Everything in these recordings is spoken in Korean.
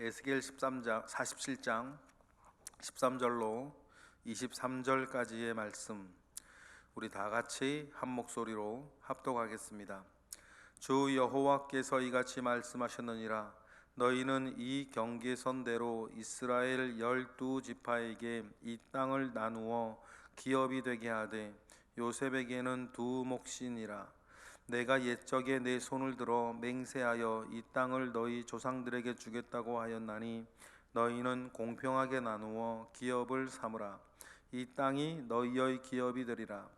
에스겔 47장 13절로 23절까지의 말씀, 우리 다 같이 한 목소리로 합독하겠습니다. 주 여호와께서 이같이 말씀하셨느니라. 너희는 이 경계선대로 이스라엘 12지파에게 이 땅을 나누어 기업이 되게 하되 요셉에게는 두 몫이니라. 내가 옛적에 내 손을 들어 맹세하여 이 땅을 너희 조상들에게 주겠다고 하였나니 너희는 공평하게 나누어 기업을 삼으라. 이 땅이 너희의 기업이 되리라.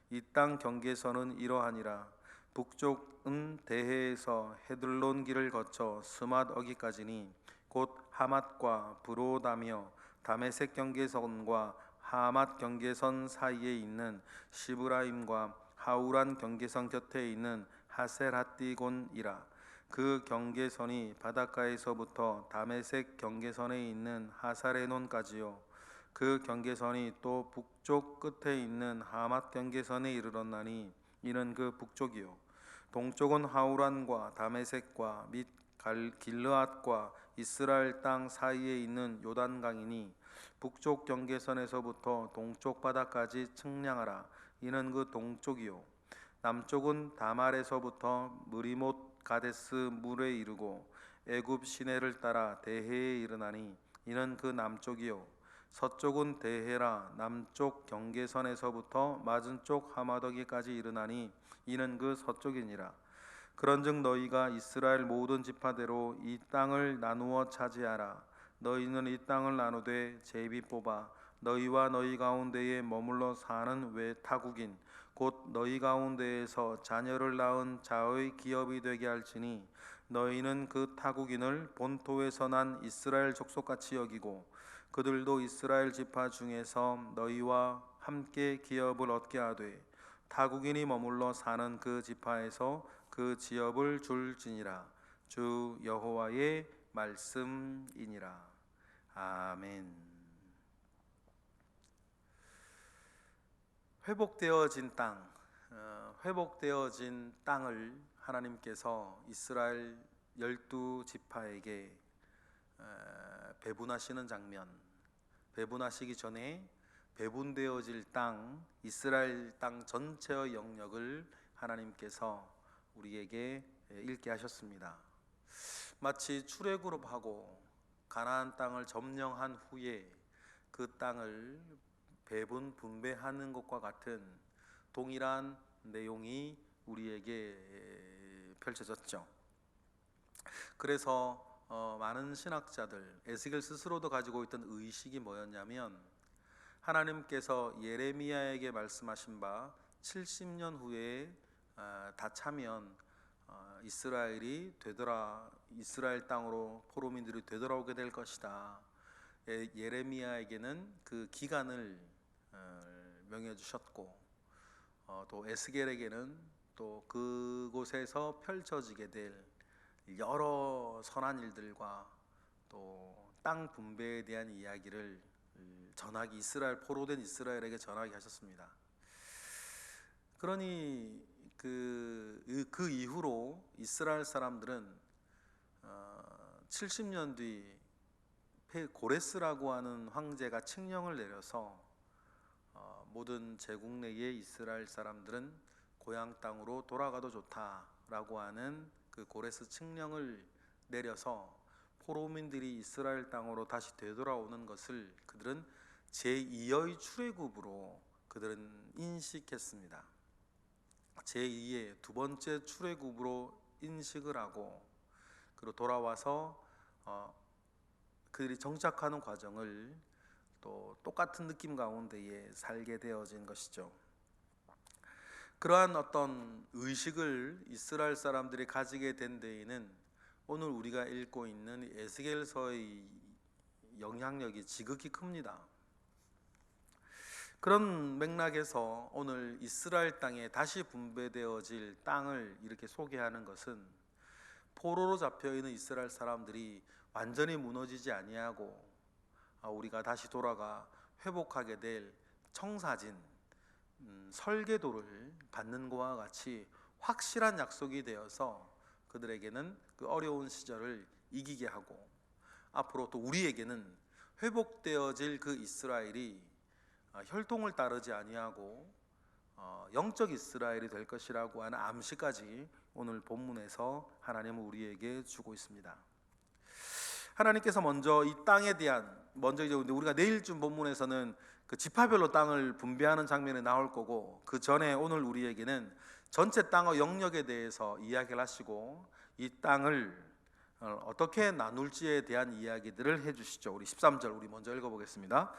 이 땅 경계선은 이러하니라. 북쪽은 대해에서 헤들론 길을 거쳐 스맛 어기까지니 곧 하맛과 브로다며 다메섹 경계선과 하맛 경계선 사이에 있는 시브라임과 하우란 경계선 곁에 있는 하셀핫디곤이라. 그 경계선이 바닷가에서부터 다메섹 경계선에 있는 하사레논까지요. 그 경계선이 또 북쪽 끝에 있는 하맛 경계선에 이르렀나니 이는 그 북쪽이요. 동쪽은 하우란과 다메섹과 및 길르앗과 이스라엘 땅 사이에 있는 요단강이니 북쪽 경계선에서부터 동쪽 바다까지 측량하라. 이는 그 동쪽이요. 남쪽은 다말에서부터 무리못 가데스 물에 이르고 애굽 시내를 따라 대해에 이르나니 이는 그 남쪽이요. 서쪽은 대해라 남쪽 경계선에서부터 맞은쪽 하마더기까지 이르나니 이는 그 서쪽이니라. 그런즉 너희가 이스라엘 모든 지파대로 이 땅을 나누어 차지하라. 너희는 이 땅을 나누되 제비 뽑아 너희와 너희 가운데에 머물러 사는 외타국인 곧 너희 가운데에서 자녀를 낳은 자의 기업이 되게 할지니 너희는 그 타국인을 본토에서 난 이스라엘 족속같이 여기고 그들도 이스라엘 지파 중에서 너희와 함께 기업을 얻게 하되 타국인이 머물러 사는 그 지파에서 그 지업을 줄지니라. 주 여호와의 말씀이니라. 아멘. 회복되어진 땅, 회복되어진 땅을 하나님께서 이스라엘 12지파에게 배분하시는 장면, 배분하시기 전에 배분되어질 땅, 이스라엘 땅 전체의 영역을 하나님께서 우리에게 읽게 하셨습니다. 마치 출애굽하고 가나안 땅을 점령한 후에 그 땅을 배분 분배하는 것과 같은 동일한 내용이 우리에게 펼쳐졌죠. 그래서 많은 신학자들, 에스겔 스스로도 가지고 있던 의식이 뭐였냐면 하나님께서 예레미야에게 말씀하신 바 70년 후에 다 차면 이스라엘이 이스라엘 땅으로 포로민들이 되돌아오게 될 것이다. 예레미야에게는 그 기간을 명해 주셨고 또 에스겔에게는 또 그곳에서 펼쳐지게 될 여러 선한 일들과 또 땅 분배에 대한 이야기를 전하기, 이스라엘 포로된 이스라엘에게 전하게 하셨습니다. 그러니 그 이후로 이스라엘 사람들은 70년 뒤 고레스라고 하는 황제가 칙령을 내려서 모든 제국 내의 이스라엘 사람들은 고향 땅으로 돌아가도 좋다라고 하는 그 고레스 칙령을 내려서 포로민들이 이스라엘 땅으로 다시 되돌아오는 것을 그들은 제2의 출애굽으로 그들은 인식했습니다. 제2의 두 번째 출애굽으로 인식을 하고 그리고 돌아와서 그들이 정착하는 과정을 또 똑같은 느낌 가운데에 살게 되어진 것이죠. 그러한 어떤 의식을 이스라엘 사람들이 가지게 된 데에는 오늘 우리가 읽고 있는 에스겔서의 영향력이 지극히 큽니다. 그런 맥락에서 오늘 이스라엘 땅에 다시 분배되어질 땅을 이렇게 소개하는 것은 포로로 잡혀있는 이스라엘 사람들이 완전히 무너지지 아니하고 우리가 다시 돌아가 회복하게 될 청사진, 설계도를 받는 것과 같이 확실한 약속이 되어서 그들에게는 그 어려운 시절을 이기게 하고 앞으로 또 우리에게는 회복되어질 그 이스라엘이 혈통을 따르지 아니하고 영적 이스라엘이 될 것이라고 하는 암시까지 오늘 본문에서 하나님은 우리에게 주고 있습니다. 하나님께서 먼저 이 땅에 대한 이제 우리가 내일쯤 본문에서는 그 지파별로 땅을 분배하는 장면이 나올 거고, 그 전에 오늘 우리에게는 전체 땅의 영역에 대해서 이야기를 하시고 이 땅을 어떻게 나눌지에 대한 이야기들을 해주시죠. 우리 13절 우리 먼저 읽어보겠습니다.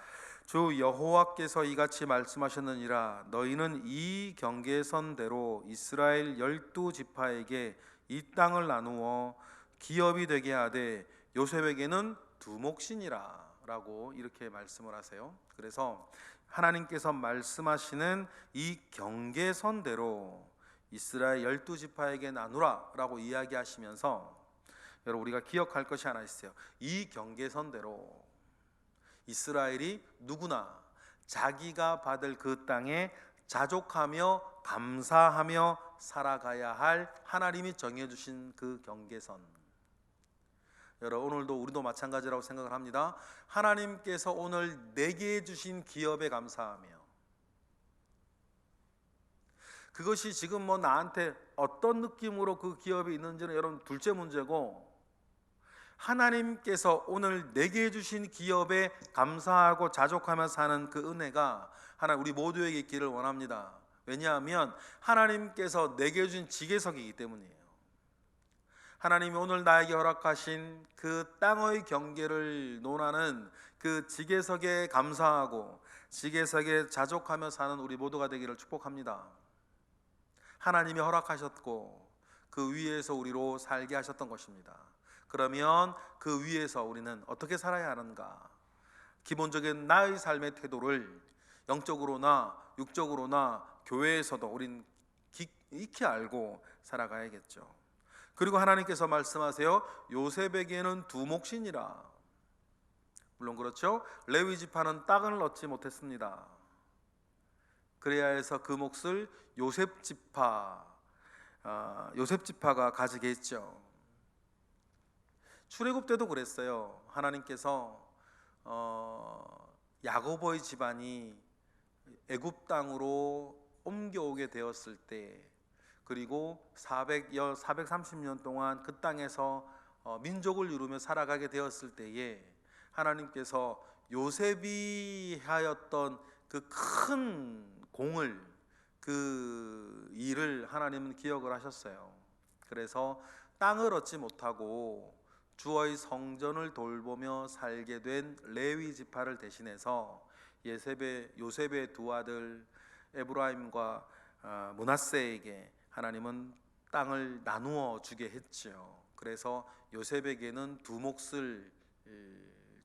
주 여호와께서 이같이 말씀하셨느니라. 너희는 이 경계선대로 이스라엘 12지파에게 이 땅을 나누어 기업이 되게 하되 요셉에게는 두 몫이니라 라고 이렇게 말씀을 하세요. 그래서 하나님께서 말씀하시는 이 경계선대로 이스라엘 12지파에게 나누라 라고 이야기하시면서 여러분 우리가 기억할 것이 하나 있어요. 이 경계선대로 이스라엘이 누구나 자기가 받을 그 땅에 자족하며 감사하며 살아가야 할 하나님이 정해주신 그 경계선. 여러분 오늘도 우리도 마찬가지라고 생각을 합니다. 하나님께서 오늘 내게 주신 기업에 감사하며, 그것이 지금 나한테 어떤 느낌으로 그 기업이 있는지는 여러분 둘째 문제고, 하나님께서 오늘 내게 주신 기업에 감사하고 자족하며 사는 그 은혜가 하나님 우리 모두에게 있기를 원합니다. 왜냐하면 하나님께서 내게 주신 지계석이기 때문이에요. 하나님이 오늘 나에게 허락하신 그 땅의 경계를 논하는 그 지계석에 감사하고 지계석에 자족하며 사는 우리 모두가 되기를 축복합니다. 하나님이 허락하셨고 그 위에서 우리로 살게 하셨던 것입니다. 그러면 그 위에서 우리는 어떻게 살아야 하는가? 기본적인 나의 삶의 태도를 영적으로나 육적으로나 교회에서도 우린 익히 알고 살아가야겠죠. 그리고 하나님께서 말씀하세요. 요셉에게는 두 몫이니라. 물론 그렇죠. 레위 지파는 땅을 얻지 못했습니다. 그래야 해서 그 몫을 요셉 지파가 가지게 했죠. 출애굽 때도 그랬어요. 하나님께서 야고보의 집안이 애굽 땅으로 옮겨오게 되었을 때, 그리고 430년 동안 그 땅에서 민족을 이루며 살아가게 되었을 때에 하나님께서 요셉이 하였던 그 큰 공을, 그 일을 하나님은 기억을 하셨어요. 그래서 땅을 얻지 못하고 주의 성전을 돌보며 살게 된 레위 지파를 대신해서 요셉의 두 아들 에브라임과 므낫세에게 하나님은 땅을 나누어 주게 했죠. 그래서 요셉에게는 두 몫을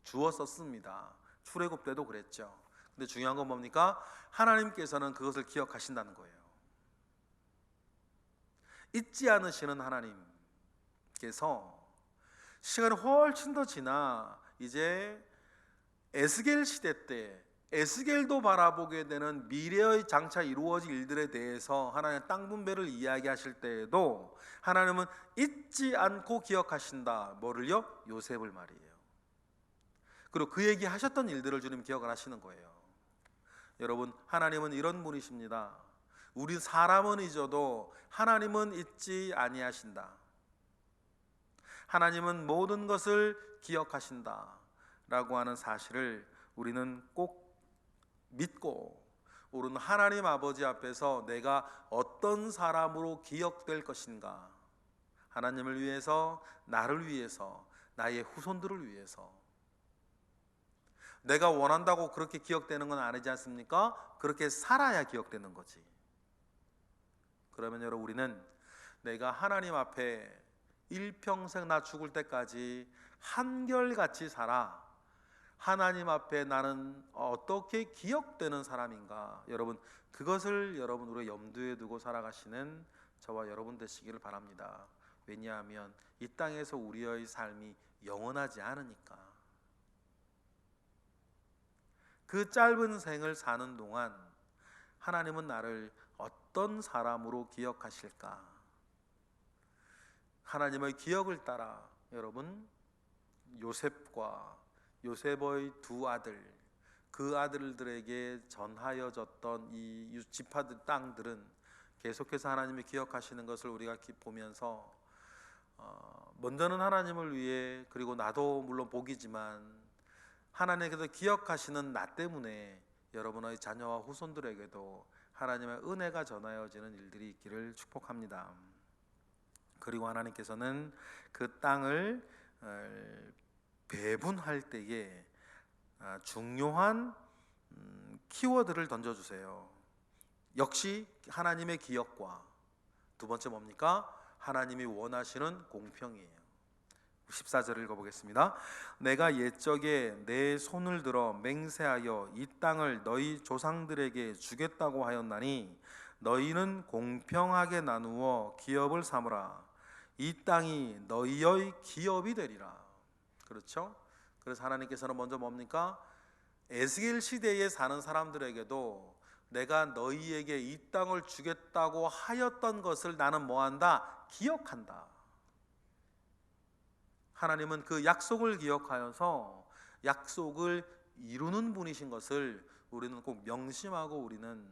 주어 썼습니다. 출애굽 때도 그랬죠. 근데 중요한 건 뭡니까? 하나님께서는 그것을 기억하신다는 거예요. 잊지 않으시는 하나님께서 시간이 훨씬 더 지나 이제 에스겔 시대 때 에스겔도 바라보게 되는 미래의 장차 이루어질 일들에 대해서 하나님의 땅 분배를 이야기하실 때에도 하나님은 잊지 않고 기억하신다. 뭐를요? 요셉을 말이에요. 그리고 그 얘기하셨던 일들을 주님 기억을 하시는 거예요. 여러분 하나님은 이런 분이십니다. 우리 사람은 잊어도 하나님은 잊지 아니하신다. 하나님은 모든 것을 기억하신다 라고 하는 사실을 우리는 꼭 믿고, 우리는 하나님 아버지 앞에서 내가 어떤 사람으로 기억될 것인가, 하나님을 위해서, 나를 위해서, 나의 후손들을 위해서 내가 원한다고 그렇게 기억되는 건 아니지 않습니까? 그렇게 살아야 기억되는 거지. 그러면 여러분 우리는 내가 하나님 앞에 일평생 나 죽을 때까지 한결같이 살아 하나님 앞에 나는 어떻게 기억되는 사람인가, 여러분 그것을 여러분 우리가 염두에 두고 살아가시는 저와 여러분 되시기를 바랍니다. 왜냐하면 이 땅에서 우리의 삶이 영원하지 않으니까. 그 짧은 생을 사는 동안 하나님은 나를 어떤 사람으로 기억하실까? 하나님의 기억을 따라 여러분 요셉과 요셉의 두 아들, 그 아들들에게 전하여졌던 이 지파들 땅들은 계속해서 하나님이 기억하시는 것을 우리가 보면서 먼저는 하나님을 위해, 그리고 나도 물론 복이지만 하나님께서 기억하시는 나 때문에 여러분의 자녀와 후손들에게도 하나님의 은혜가 전하여지는 일들이 있기를 축복합니다. 그리고 하나님께서는 그 땅을 배분할 때에 중요한 키워드를 던져주세요. 역시 하나님의 기억과 두 번째 뭡니까? 하나님이 원하시는 공평이에요. 14절을 읽어보겠습니다. 내가 옛적에 내 손을 들어 맹세하여 이 땅을 너희 조상들에게 주겠다고 하였나니 너희는 공평하게 나누어 기업을 삼으라. 이 땅이 너희의 기업이 되리라. 그렇죠? 그래서 하나님께서는 먼저 뭡니까? 에스겔 시대에 사는 사람들에게도 내가 너희에게 이 땅을 주겠다고 하였던 것을 나는 뭐한다? 기억한다. 하나님은 그 약속을 기억하여서 약속을 이루는 분이신 것을 우리는 꼭 명심하고 우리는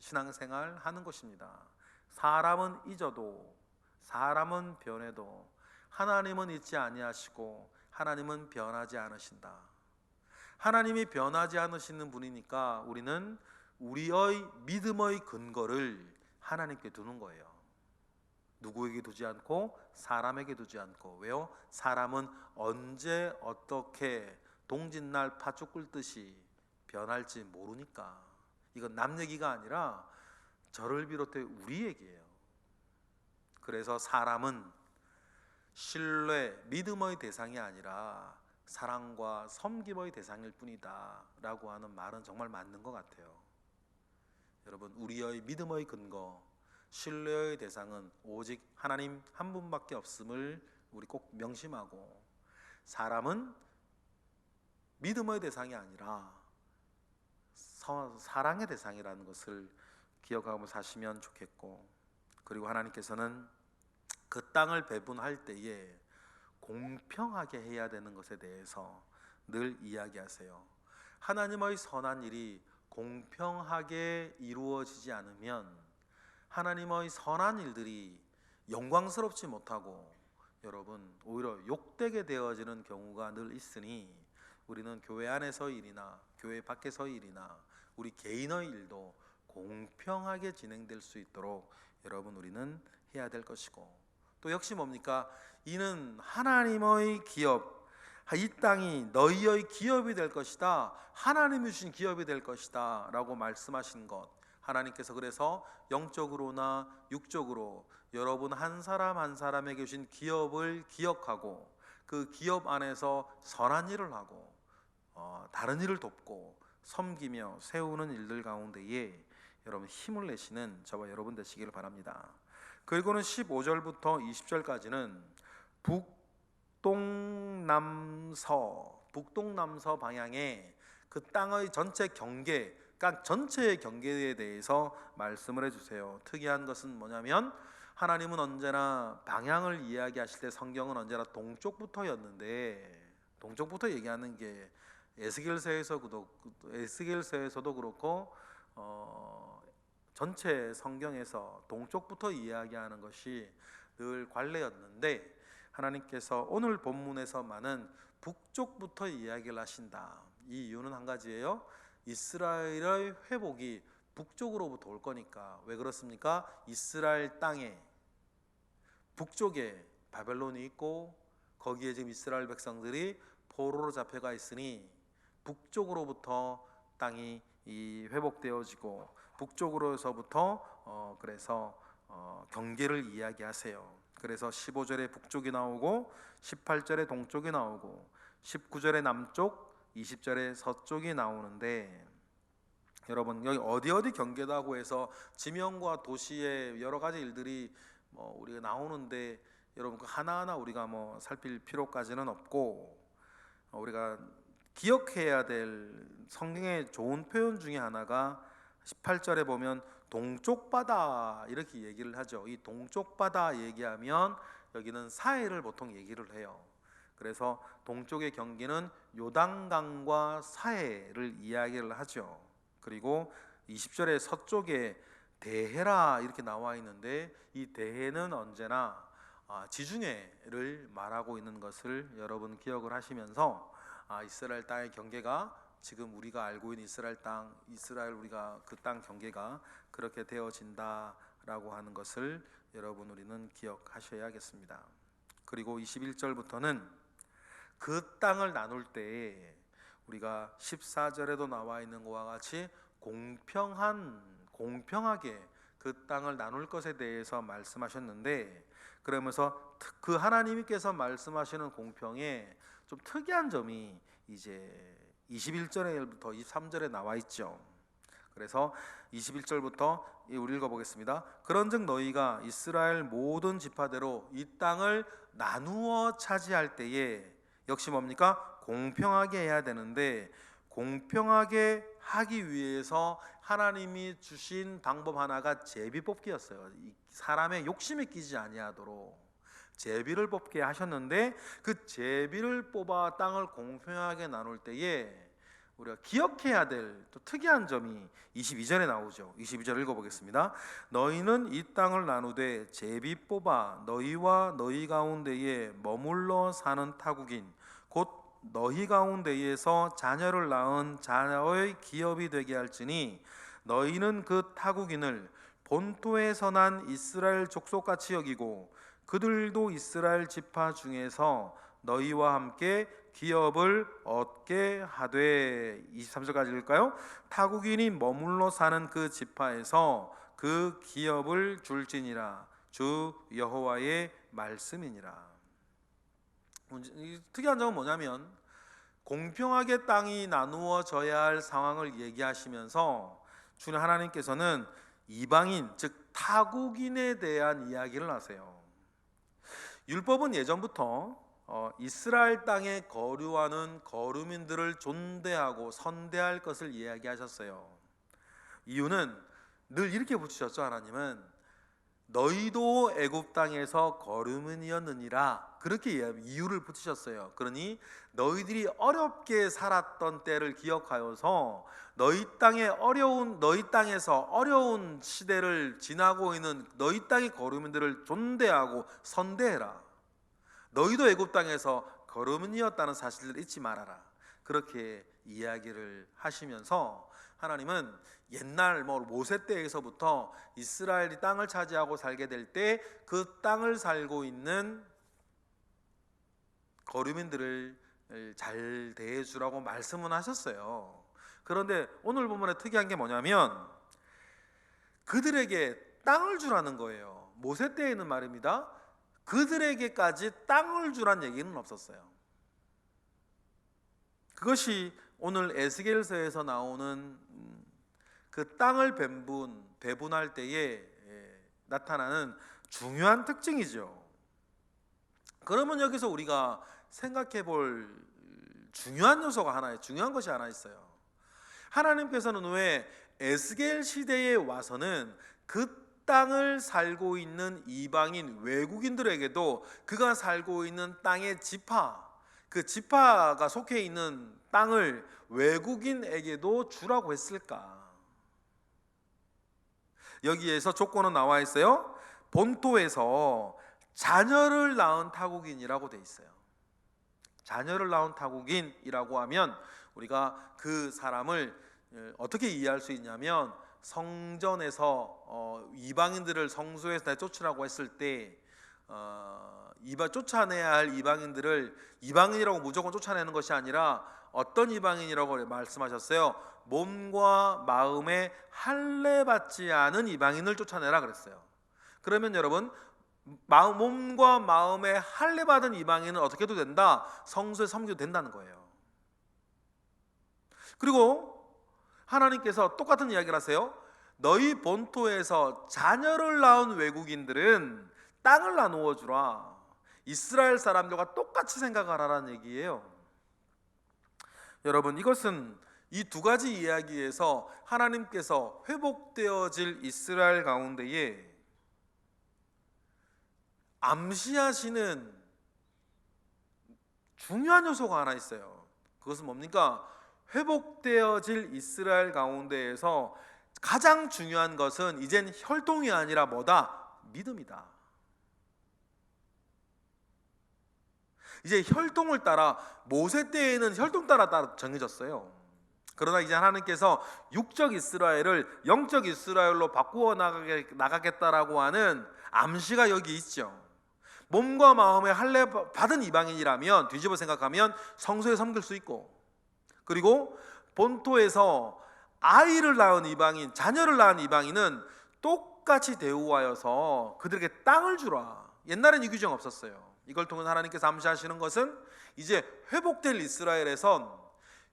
신앙생활 하는 것입니다. 사람은 잊어도, 사람은 변해도 하나님은 잊지 아니하시고 하나님은 변하지 않으신다. 하나님이 변하지 않으시는 분이니까 우리는 우리의 믿음의 근거를 하나님께 두는 거예요. 누구에게 두지 않고 사람에게 두지 않고. 왜요? 사람은 언제 어떻게 동짓날 팥죽 끓듯이 변할지 모르니까. 이건 남 얘기가 아니라 저를 비롯해 우리 얘기예요. 그래서 사람은 신뢰, 믿음의 대상이 아니라 사랑과 섬김의 대상일 뿐이다 라고 하는 말은 정말 맞는 것 같아요. 여러분, 우리의 믿음의 근거, 신뢰의 대상은 오직 하나님 한 분밖에 없음을 우리 꼭 명심하고, 사람은 믿음의 대상이 아니라 사랑의 대상이라는 것을 기억하고 사시면 좋겠고, 그리고 하나님께서는 그 땅을 배분할 때에 공평하게 해야 되는 것에 대해서 늘 이야기하세요. 하나님의 선한 일이 공평하게 이루어지지 않으면 하나님의 선한 일들이 영광스럽지 못하고 여러분 오히려 욕되게 되어지는 경우가 늘 있으니, 우리는 교회 안에서의 일이나 교회 밖에서의 일이나 우리 개인의 일도 공평하게 진행될 수 있도록 여러분 우리는 해야 될 것이고, 또 역시 뭡니까? 이는 하나님의 기업, 이 땅이 너희의 기업이 될 것이다, 하나님이 주신 기업이 될 것이다 라고 말씀하신 것, 하나님께서 그래서 영적으로나 육적으로 여러분 한 사람 한 사람에게 주신 기업을 기억하고 그 기업 안에서 선한 일을 하고 다른 일을 돕고 섬기며 세우는 일들 가운데에 여러분 힘을 내시는 저와 여러분 되시기를 바랍니다. 그리고는 15절부터 20절까지는 북동남서 방향의 그 땅의 전체 경계, 각 전체의 경계에 대해서 말씀을 해주세요. 특이한 것은 뭐냐면 하나님은 언제나 방향을 이야기하실 때 성경은 언제나 동쪽부터였는데, 동쪽부터 얘기하는 게 에스겔서에서도 그렇고 전체 성경에서 동쪽부터 이야기하는 것이 늘 관례였는데, 하나님께서 오늘 본문에서만은 북쪽부터 이야기를 하신다. 이 이유는 한 가지예요. 이스라엘의 회복이 북쪽으로부터 올 거니까. 왜 그렇습니까? 이스라엘 땅에 북쪽에 바벨론이 있고 거기에 지금 이스라엘 백성들이 포로로 잡혀가 있으니 북쪽으로부터 땅이 회복되어지고 북쪽으로서부터 그래서 경계를 이야기하세요. 그래서 15절에 북쪽이 나오고 18절에 동쪽이 나오고 19절에 남쪽, 20절에 서쪽이 나오는데, 여러분 여기 어디 경계다고 해서 지명과 도시의 여러 가지 일들이 우리가 나오는데, 여러분 그 하나하나 우리가 살필 필요까지는 없고, 우리가 기억해야 될 성경의 좋은 표현 중에 하나가 18절에 보면 동쪽 바다 이렇게 얘기를 하죠. 이 동쪽 바다 얘기하면 여기는 사해를 보통 얘기를 해요. 그래서 동쪽의 경계는 요단강과 사해를 이야기를 하죠. 그리고 20절에 서쪽에 대해라 이렇게 나와 있는데, 이 대해는 언제나 지중해를 말하고 있는 것을 여러분 기억을 하시면서 이스라엘 땅의 경계가 지금 우리가 알고 있는 이스라엘 땅, 우리가 그 땅 경계가 그렇게 되어진다라고 하는 것을 여러분 우리는 기억하셔야겠습니다. 그리고 21절부터는 그 땅을 나눌 때 우리가 14절에도 나와 있는 것과 같이 공평하게 그 땅을 나눌 것에 대해서 말씀하셨는데, 그러면서 그 하나님께서 말씀하시는 공평에 좀 특이한 점이 이제 21절부터 23절에 나와 있죠. 그래서 21절부터 우리 읽어보겠습니다. 그런즉 너희가 이스라엘 모든 지파대로 이 땅을 나누어 차지할 때에 역시 뭡니까? 공평하게 해야 되는데, 공평하게 하기 위해서 하나님이 주신 방법 하나가 제비 뽑기였어요. 사람의 욕심에 끼지 아니하도록 제비를 뽑게 하셨는데, 그 제비를 뽑아 땅을 공평하게 나눌 때에 우리가 기억해야 될 또 특이한 점이 22절에 나오죠. 22절 읽어보겠습니다. 너희는 이 땅을 나누되 제비 뽑아 너희와 너희 가운데에 머물러 사는 타국인 곧 너희 가운데에서 자녀를 낳은 자녀의 기업이 되게 할지니, 너희는 그 타국인을 본토에서 난 이스라엘 족속같이 여기고 그들도 이스라엘 지파 중에서 너희와 함께 기업을 얻게 하되. 23절까지 읽을까요? 타국인이 머물러 사는 그 지파에서 그 기업을 줄지니라. 주 여호와의 말씀이니라. 특이한 점은 뭐냐면, 공평하게 땅이 나누어져야 할 상황을 얘기하시면서 주님 하나님께서는 이방인, 즉 타국인에 대한 이야기를 하세요. 율법은 예전부터 이스라엘 땅에 거류하는 거류민들을 존대하고 선대할 것을 이야기하셨어요. 이유는 늘 이렇게 붙이셨죠. 하나님은 너희도 애굽 땅에서 거류민이었느니라, 그렇게 이유를 붙이셨어요. 그러니 너희들이 어렵게 살았던 때를 기억하여서 너희 땅에서 어려운 시대를 지나고 있는 너희 땅의 거류민들을 존대하고 선대해라. 너희도 애굽 땅에서 거류민이었다는 사실을 잊지 말아라. 그렇게 이야기를 하시면서 하나님은 옛날 모세 때에서부터 이스라엘이 땅을 차지하고 살게 될 때 그 땅을 살고 있는 거류민들을 잘 대해주라고 말씀은 하셨어요. 그런데 오늘 본문에 특이한 게 뭐냐면, 그들에게 땅을 주라는 거예요. 모세 때에는 말입니다, 그들에게까지 땅을 주란 얘기는 없었어요. 그것이 오늘 에스겔서에서 나오는 그 땅을 배분할 때에 나타나는 중요한 특징이죠. 그러면 여기서 우리가 생각해 볼 중요한 것이 하나 있어요. 하나님께서는 왜 에스겔 시대에 와서는 그 땅을 살고 있는 이방인 외국인들에게도 그가 살고 있는 땅의 그 지파가 속해 있는 땅을 외국인에게도 주라고 했을까? 여기에서 조건은 나와 있어요. 본토에서 자녀를 낳은 타국인이라고 돼 있어요. 자녀를 낳은 타국인이라고 하면 우리가 그 사람을 어떻게 이해할 수 있냐면, 성전에서 이방인들을 성소에서 쫓으라고 했을 때 쫓아내야 할 이방인들을 이방인이라고 무조건 쫓아내는 것이 아니라 어떤 이방인이라고 말씀하셨어요? 몸과 마음에 할례받지 않은 이방인을 쫓아내라 그랬어요. 그러면 여러분, 몸과 마음에 할례받은 이방인은 어떻게 해도 된다? 성소에 섬겨도 된다는 거예요. 그리고 하나님께서 똑같은 이야기를 하세요. 너희 본토에서 자녀를 낳은 외국인들은 땅을 나누어 주라. 이스라엘 사람들과 똑같이 생각을 하라는 얘기예요. 여러분, 이것은 이 두 가지 이야기에서 하나님께서 회복되어질 이스라엘 가운데에 암시하시는 중요한 요소가 하나 있어요. 그것은 뭡니까? 회복되어질 이스라엘 가운데에서 가장 중요한 것은 이젠 혈통이 아니라 뭐다? 믿음이다. 이제 혈통을 따라, 모세 때에는 혈통 따라 정해졌어요. 그러나 이제 하나님께서 육적 이스라엘을 영적 이스라엘로 바꾸어 나가겠다라고 하는 암시가 여기 있죠. 몸과 마음에 할례 받은 이방인이라면, 뒤집어 생각하면 성소에 섬길 수 있고, 그리고 본토에서 아이를 낳은 이방인, 자녀를 낳은 이방인은 똑같이 대우하여서 그들에게 땅을 주라. 옛날엔 이 규정 없었어요. 이걸 통해 하나님께서 암시하시는 것은 이제 회복될 이스라엘에선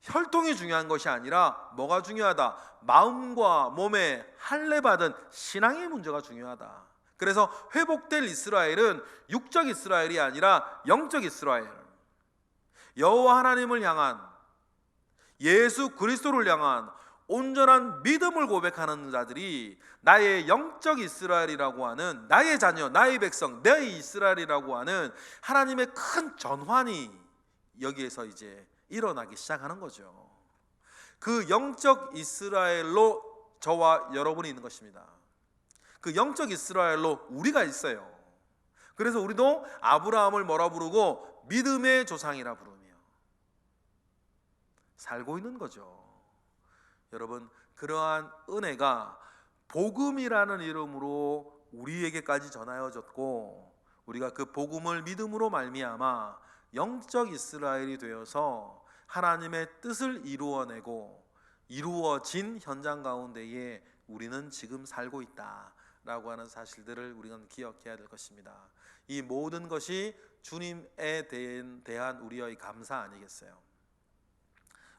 혈통이 중요한 것이 아니라 뭐가 중요하다? 마음과 몸에 할례 받은 신앙의 문제가 중요하다. 그래서 회복될 이스라엘은 육적 이스라엘이 아니라 영적 이스라엘, 여호와 하나님을 향한, 예수 그리스도를 향한 온전한 믿음을 고백하는 자들이 나의 영적 이스라엘이라고 하는, 나의 자녀, 나의 백성, 내 이스라엘이라고 하는 하나님의 큰 전환이 여기에서 이제 일어나기 시작하는 거죠. 그 영적 이스라엘로 저와 여러분이 있는 것입니다. 그 영적 이스라엘로 우리가 있어요. 그래서 우리도 아브라함을 뭐라 부르고? 믿음의 조상이라 부르며 살고 있는 거죠. 여러분, 그러한 은혜가 복음이라는 이름으로 우리에게까지 전하여졌고, 우리가 그 복음을 믿음으로 말미암아 영적 이스라엘이 되어서 하나님의 뜻을 이루어내고 이루어진 현장 가운데에 우리는 지금 살고 있다라고 하는 사실들을 우리는 기억해야 될 것입니다. 이 모든 것이 주님에 대한 우리의 감사 아니겠어요?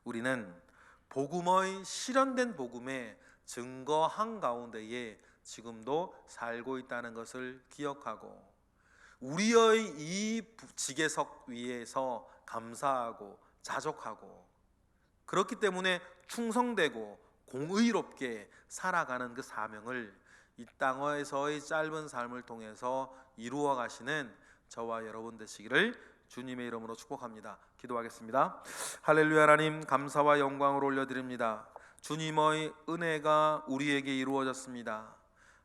우리는 복음의 실현된 복음의 증거 한가운데에 지금도 살고 있다는 것을 기억하고, 우리의 이 지계석 위에서 감사하고 자족하고, 그렇기 때문에 충성되고 공의롭게 살아가는 그 사명을 이 땅에서의 짧은 삶을 통해서 이루어 가시는 저와 여러분 되시기를 주님의 이름으로 축복합니다. 기도하겠습니다. 할렐루야. 하나님, 감사와 영광을 올려드립니다. 주님의 은혜가 우리에게 이루어졌습니다.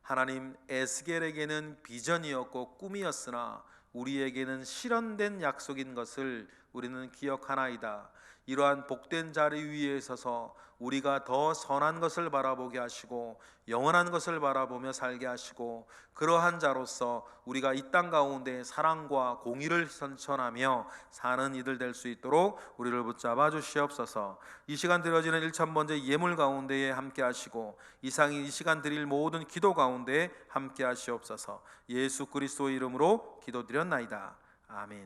하나님, 에스겔에게는 비전이었고 꿈이었으나 우리에게는 실현된 약속인 것을 우리는 기억하나이다. 이러한 복된 자리 위에 서서 우리가 더 선한 것을 바라보게 하시고 영원한 것을 바라보며 살게 하시고, 그러한 자로서 우리가 이 땅 가운데 사랑과 공의를 선천하며 사는 이들 될 수 있도록 우리를 붙잡아 주시옵소서. 이 시간 드려지는 1,000번째 예물 가운데에 함께 하시고, 이 시간 드릴 모든 기도 가운데에 함께 하시옵소서. 예수 그리스도의 이름으로 기도드렸나이다. 아멘.